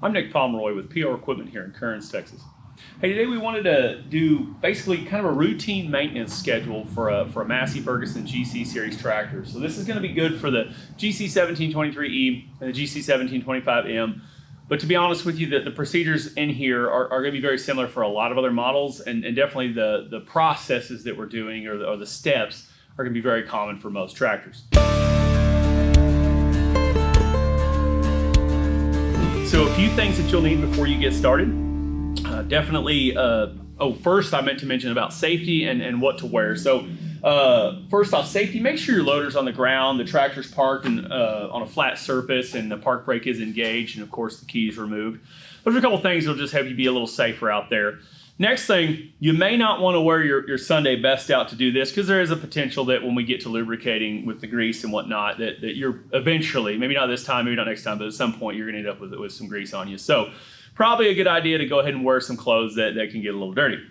I'm Nick Pomeroy with PR Equipment here in Kearns, Texas. Hey, today we wanted to do basically kind of a routine maintenance schedule for a Massey Ferguson GC Series tractor. So this is going to be good for the GC 1723E and the GC 1725M. But to be honest with you, the procedures in here are going to be very similar for a lot of other models, and definitely the processes that we're doing or the steps are going to be very common for most tractors. So a few things that you'll need before you get started. First I meant to mention about safety and what to wear. So first off, safety, make sure your loader's on the ground, the tractor's parked on a flat surface, and the park brake is engaged, and of course the key is removed. Those are a couple things that'll just help you be a little safer out there. Next thing, you may not want to wear your Sunday best out to do this, because there is a potential that when we get to lubricating with the grease and whatnot, that you're eventually, maybe not this time, maybe not next time, but at some point you're going to end up with some grease on you. So probably a good idea to go ahead and wear some clothes that can get a little dirty.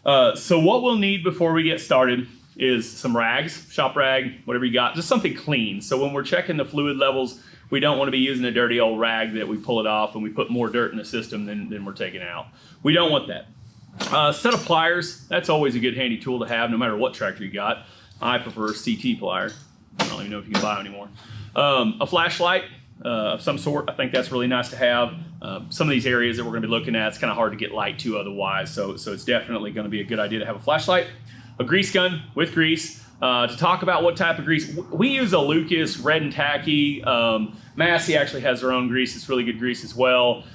So what we'll need before we get started is some rags, shop rag, whatever you got, just something clean. So when we're checking the fluid levels, we don't want to be using a dirty old rag that we pull it off and we put more dirt in the system than we're taking out. We don't want that. Set of pliers, that's always a good handy tool to have no matter what tractor you got. I prefer CT pliers. I don't even know if you can buy them anymore. A flashlight of some sort, I think that's really nice to have. Some of these areas that we're going to be looking at, it's kind of hard to get light to otherwise, so it's definitely going to be a good idea to have a flashlight. A grease gun with grease. To talk about what type of grease, we use a Lucas Red and Tacky. Massey actually has their own grease. It's really good grease as well.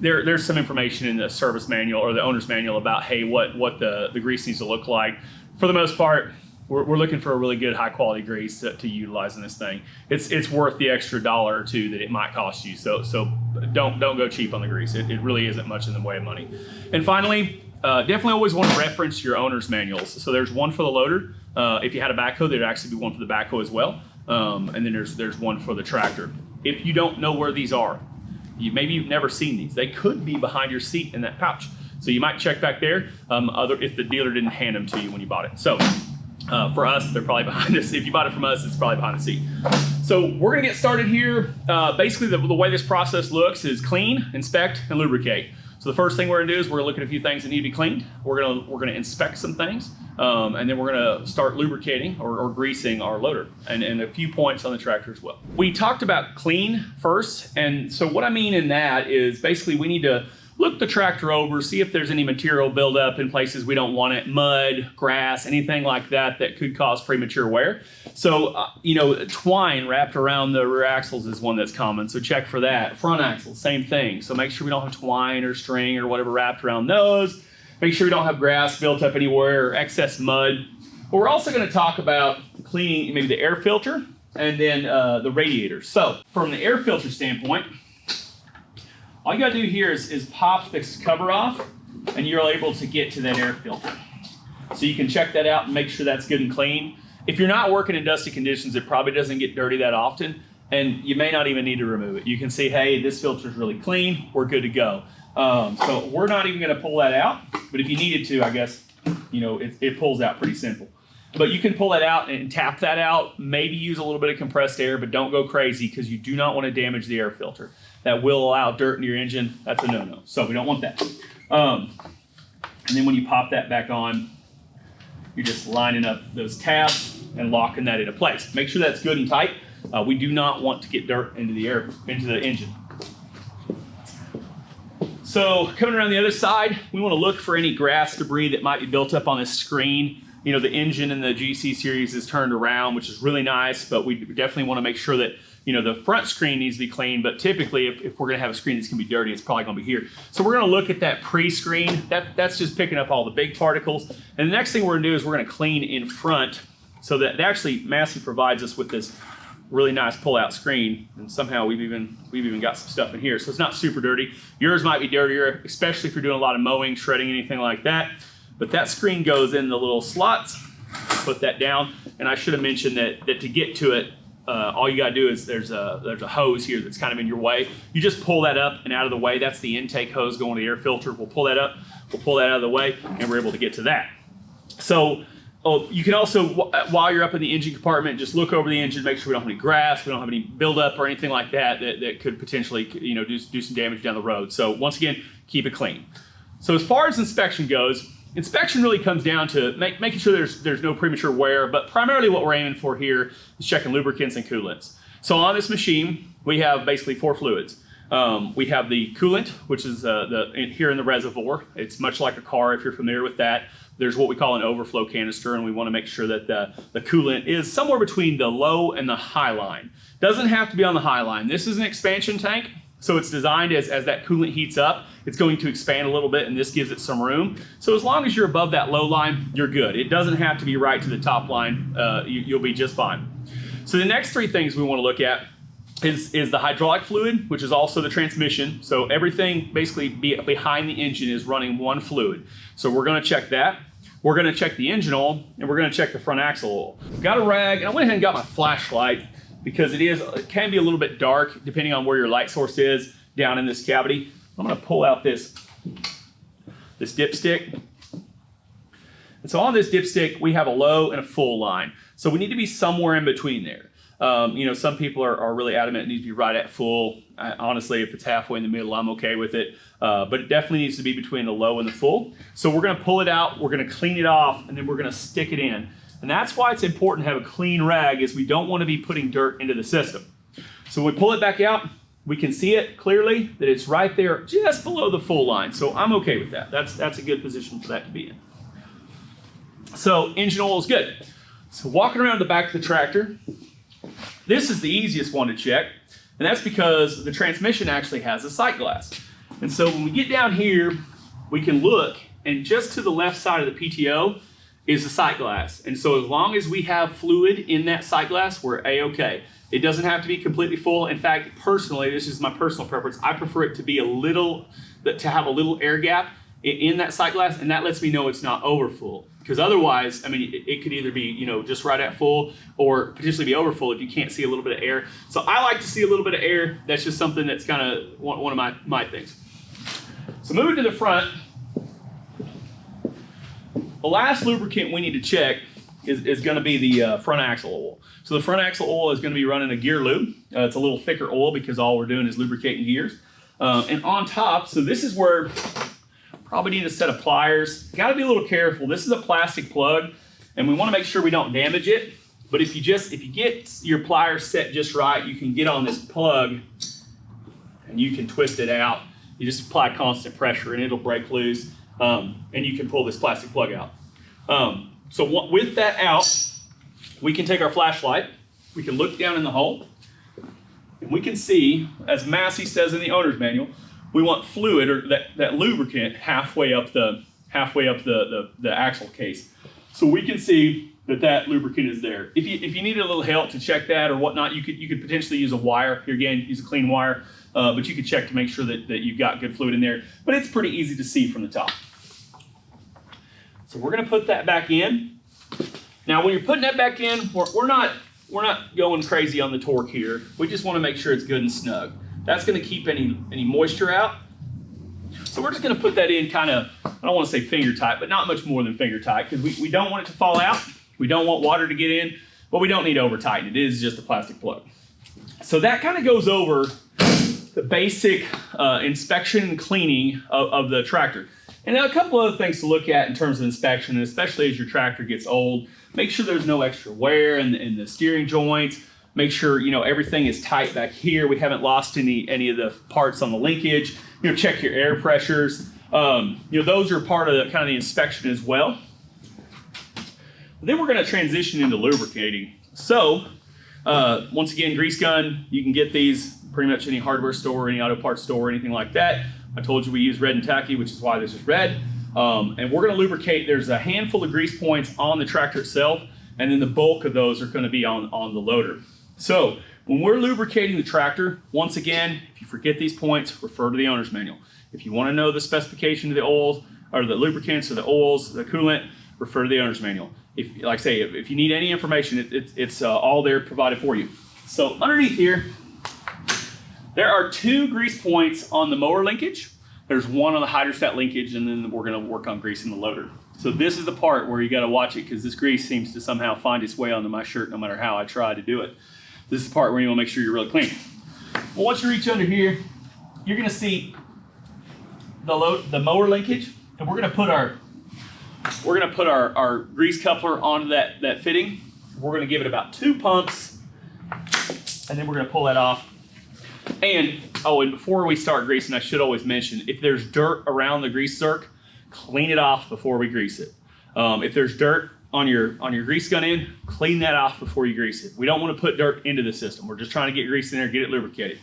There's some information in the service manual or the owner's manual about, hey, what the grease needs to look like. For the most part, we're looking for a really good high quality grease to utilize in this thing. It's worth the extra $1 or $2 that it might cost you. So don't go cheap on the grease. It really isn't much in the way of money. And finally, definitely always want to reference your owner's manuals. So there's one for the loader. If you had a backhoe, there'd actually be one for the backhoe as well. And then there's one for the tractor. If you don't know where these are, maybe you've never seen these. They could be behind your seat in that pouch. So you might check back there if the dealer didn't hand them to you when you bought it. So for us, they're probably behind us. If you bought it from us, it's probably behind the seat. So we're gonna get started here. Basically, the way this process looks is clean, inspect, and lubricate. So the first thing we're gonna do is we're gonna look at a few things that need to be cleaned. We're gonna inspect some things, and then we're gonna start lubricating or greasing our loader and a few points on the tractor as well. We talked about clean first, and so what I mean in that is basically we need to look the tractor over, see if there's any material buildup in places we don't want it, mud, grass, anything like that could cause premature wear. So, twine wrapped around the rear axles is one that's common, so check for that. Front axles, same thing. So make sure we don't have twine or string or whatever wrapped around those. Make sure we don't have grass built up anywhere or excess mud. But we're also going to talk about cleaning maybe the air filter and then the radiator. So from the air filter standpoint, all you got to do here is pop this cover off, and you're able to get to that air filter. So you can check that out and make sure that's good and clean. If you're not working in dusty conditions, it probably doesn't get dirty that often, and you may not even need to remove it. You can see, hey, this filter is really clean, we're good to go. So we're not even going to pull that out, but if you needed to, I guess, it pulls out pretty simple. But you can pull that out and tap that out, maybe use a little bit of compressed air, but don't go crazy because you do not want to damage the air filter. That will allow dirt in your engine. That's a no-no. So we don't want that. And then when you pop that back on, you're just lining up those tabs and locking that into place. Make sure that's good and tight. We do not want to get dirt into the engine. So coming around the other side, we want to look for any grass debris that might be built up on this screen. The engine in the GC Series is turned around, which is really nice, but we definitely want to make sure that the front screen needs to be clean, but typically if we're going to have a screen that's going to be dirty, it's probably going to be here. So we're going to look at that pre-screen. That's just picking up all the big particles. And the next thing we're going to do is we're going to clean in front, so that actually Massey provides us with this really nice pull-out screen, and somehow we've even got some stuff in here. So it's not super dirty. Yours might be dirtier, especially if you're doing a lot of mowing, shredding, anything like that. But that screen goes in the little slots. Put that down, and I should have mentioned that to get to it, all you got to do is there's a hose here that's kind of in your way. You just pull that up and out of the way. That's the intake hose going to the air filter. We'll pull that up, we'll pull that out of the way, and we're able to get to that. So Oh, you can also, while you're up in the engine compartment, just look over the engine, make sure we don't have any grass, we don't have any buildup or anything like that that could potentially, you know, do some damage down the road. So once again, keep it clean. So as far as inspection goes, inspection really comes down to making sure there's no premature wear, but primarily what we're aiming for here is checking lubricants and coolants. So on this machine, we have basically 4 fluids. We have the coolant, which is here in the reservoir. It's much like a car if you're familiar with that. There's what we call an overflow canister, and we want to make sure that the coolant is somewhere between the low and the high line. Doesn't have to be on the high line. This is an expansion tank, so it's designed as that coolant heats up, it's going to expand a little bit, and this gives it some room. So as long as you're above that low line, you're good. It doesn't have to be right to the top line. You'll be just fine. So the next 3 things we want to look at is the hydraulic fluid, which is also the transmission. So everything basically behind the engine is running one fluid. So we're going to check that. We're going to check the engine oil, and we're going to check the front axle oil. Got a rag, and I went ahead and got my flashlight because it can be a little bit dark depending on where your light source is down in this cavity. I'm going to pull out this dipstick. And so on this dipstick, we have a low and a full line. So we need to be somewhere in between there. You know, some people are really adamant it needs to be right at full. Honestly, if it's halfway in the middle, I'm okay with it. But it definitely needs to be between the low and the full. So we're going to pull it out, we're going to clean it off, and then we're going to stick it in. And that's why it's important to have a clean rag, is we don't want to be putting dirt into the system. So when we pull it back out, we can see it clearly that it's right there just below the full line. So I'm okay with that. That's a good position for that to be in. So engine oil is good. So walking around the back of the tractor, this is the easiest one to check, and that's because the transmission actually has a sight glass. And so when we get down here, we can look, and just to the left side of the PTO is the sight glass. And so as long as we have fluid in that sight glass, we're A-okay. It doesn't have to be completely full. In fact, personally, this is my personal preference, I prefer it to be to have a little air gap in that sight glass, and that lets me know it's not over full. Because otherwise, I mean, it could either be, you know, just right at full or potentially be over full if you can't see a little bit of air. So I like to see a little bit of air. That's just something that's kind of one of my things. So moving to the front, the last lubricant we need to check is going to be the front axle oil. So the front axle oil is going to be running a gear lube. It's a little thicker oil because all we're doing is lubricating gears. And on top, so this is where probably need a set of pliers. Got to be a little careful. This is a plastic plug, and we want to make sure we don't damage it. But if you get your pliers set just right, you can get on this plug and you can twist it out. You just apply constant pressure and it'll break loose, and you can pull this plastic plug out. So with that out, we can take our flashlight, we can look down in the hole, and we can see, as Massey says in the owner's manual, we want fluid, or that lubricant, halfway up the axle case. So we can see that lubricant is there. If you need a little help to check that or whatnot, you could potentially use a wire. Here again, use a clean wire, but you could check to make sure that you've got good fluid in there. But it's pretty easy to see from the top. So we're going to put that back in. Now, when you're putting that back in, we're not going crazy on the torque here. We just want to make sure it's good and snug. That's going to keep any moisture out. So we're just going to put that in kind of, I don't want to say finger tight, but not much more than finger tight, because we don't want it to fall out. We don't want water to get in, but we don't need to over tighten it. It is just a plastic plug. So that kind of goes over the basic inspection and cleaning of the tractor. And now a couple other things to look at in terms of inspection, and especially as your tractor gets old, make sure there's no extra wear in the steering joints. Make sure, you know, everything is tight back here. We haven't lost any of the parts on the linkage. You know, check your air pressures. You know, those are part of the inspection as well. Then we're going to transition into lubricating. So, once again, grease gun. You can get these pretty much any hardware store, any auto parts store, anything like that. I told you we use red and tacky, which is why this is red. And we're going to lubricate. There's a handful of grease points on the tractor itself, and then the bulk of those are going to be on the loader. So when we're lubricating the tractor, once again, if you forget these points, refer to the owner's manual. If you want to know the specification of the oils, or the lubricants, or the oils, the coolant, refer to the owner's manual. If, like I say, if you need any information, it's all there provided for you. So underneath here, there are 2 grease points on the mower linkage. There's one on the hydrostat linkage, and then we're going to work on greasing the loader. So this is the part where you got to watch it, because this grease seems to somehow find its way onto my shirt no matter how I try to do it. This is the part where you want to make sure you're really clean. Well, once you reach under here, you're going to see the mower linkage, and we're going to put our grease coupler onto that fitting. We're going to give it about 2 pumps, and then we're going to pull that off. And before we start greasing, I should always mention, if there's dirt around the grease zerk, clean it off before we grease it. If there's dirt on your grease gun end, clean that off before you grease it. We don't want to put dirt into the system. We're just trying to get grease in there, get it lubricated.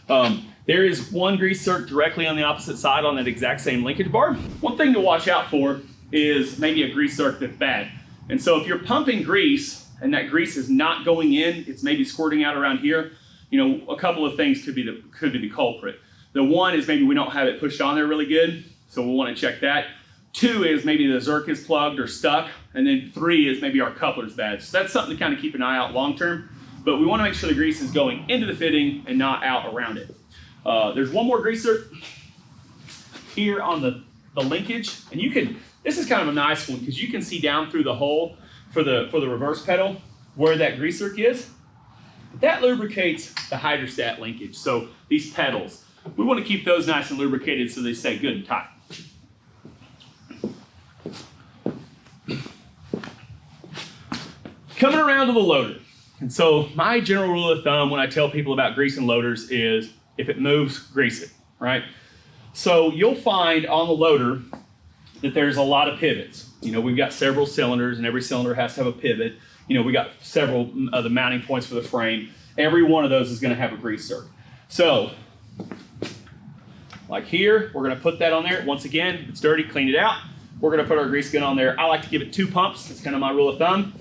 There is one grease zerk directly on the opposite side on that exact same linkage bar. One thing to watch out for is maybe a grease zerk that's bad. And so if you're pumping grease and that grease is not going in, it's maybe squirting out around here, a couple of things could be the culprit. The one is maybe we don't have it pushed on there really good, so we'll want to check that. 2 is maybe the zerk is plugged or stuck, and then 3 is maybe our coupler's bad. So that's something to kind of keep an eye out long term, but we want to make sure the grease is going into the fitting and not out around it. There's one more grease zerk here on the linkage, and this is kind of a nice one because you can see down through the hole for the reverse pedal where that grease zerk is. That lubricates the hydrostat linkage, so these pedals. We want to keep those nice and lubricated so they stay good and tight. Coming around to the loader. And so my general rule of thumb when I tell people about greasing loaders is if it moves, grease it, right? So you'll find on the loader that there's a lot of pivots. We've got several cylinders, and every cylinder has to have a pivot. We got several of the mounting points for the frame. Every one of those is going to have a grease zerk. So, like here, we're going to put that on there. Once again, if it's dirty, clean it out. We're going to put our grease gun on there. I like to give it 2 pumps. That's kind of my rule of thumb.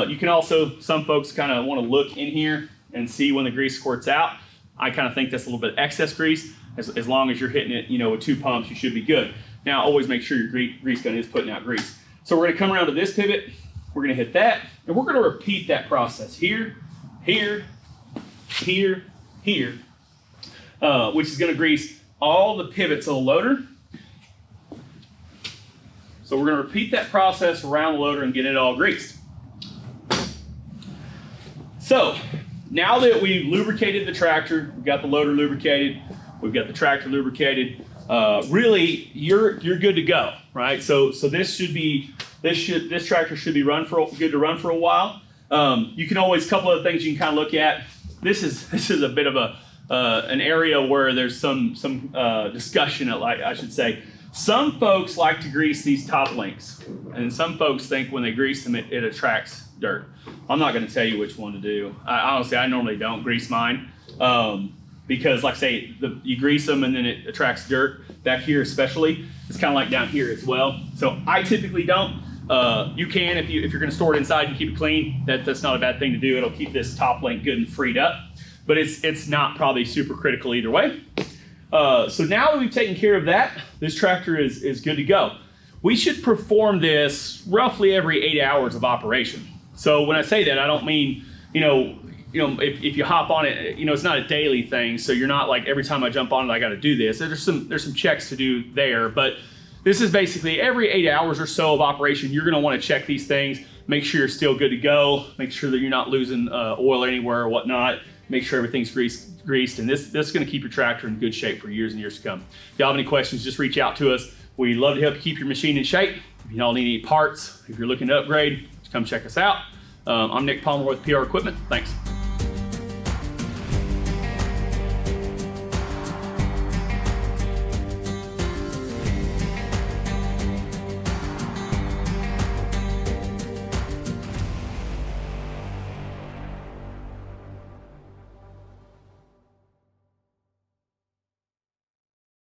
You can also, some folks kind of want to look in here and see when the grease squirts out. I kind of think that's a little bit of excess grease. As long as you're hitting it, with 2 pumps, you should be good. Now, always make sure your grease gun is putting out grease. So we're going to come around to this pivot. We're going to hit that, and we're going to repeat that process here, here, here, here, which is going to grease all the pivots of the loader. So we're going to repeat that process around the loader and get it all greased. So now that we've lubricated the tractor, we've got the loader lubricated, we've got the tractor lubricated, really you're good to go, right? So this tractor should be good to run for a while. You can always, a couple of things you can kind of look at. This is a bit of an area where there's some discussion, I should say. Some folks like to grease these top links, and some folks think when they grease them it attracts dirt. I'm not going to tell you which one to do. Honestly, I normally don't grease mine because, like I say, you grease them and then it attracts dirt back here, especially. It's kind of like down here as well. So I typically don't. You can if you're going to store it inside and keep it clean. That's not a bad thing to do. It'll keep this top link good and freed up, but it's not probably super critical either way. So now that we've taken care of that, this tractor is good to go. We should perform this roughly every 8 hours of operation. So when I say that, I don't mean, if you hop on it, it's not a daily thing. So you're not like every time I jump on it, I got to do this. There's some checks to do there, but this is basically every 8 hours or so of operation. You're going to want to check these things, make sure you're still good to go, make sure that you're not losing oil anywhere or whatnot, make sure everything's greased, and this is going to keep your tractor in good shape for years and years to come. If y'all have any questions, just reach out to us. We'd love to help you keep your machine in shape. If y'all need any parts, if you're looking to upgrade, come check us out. I'm Nick Palmer with PR Equipment. Thanks.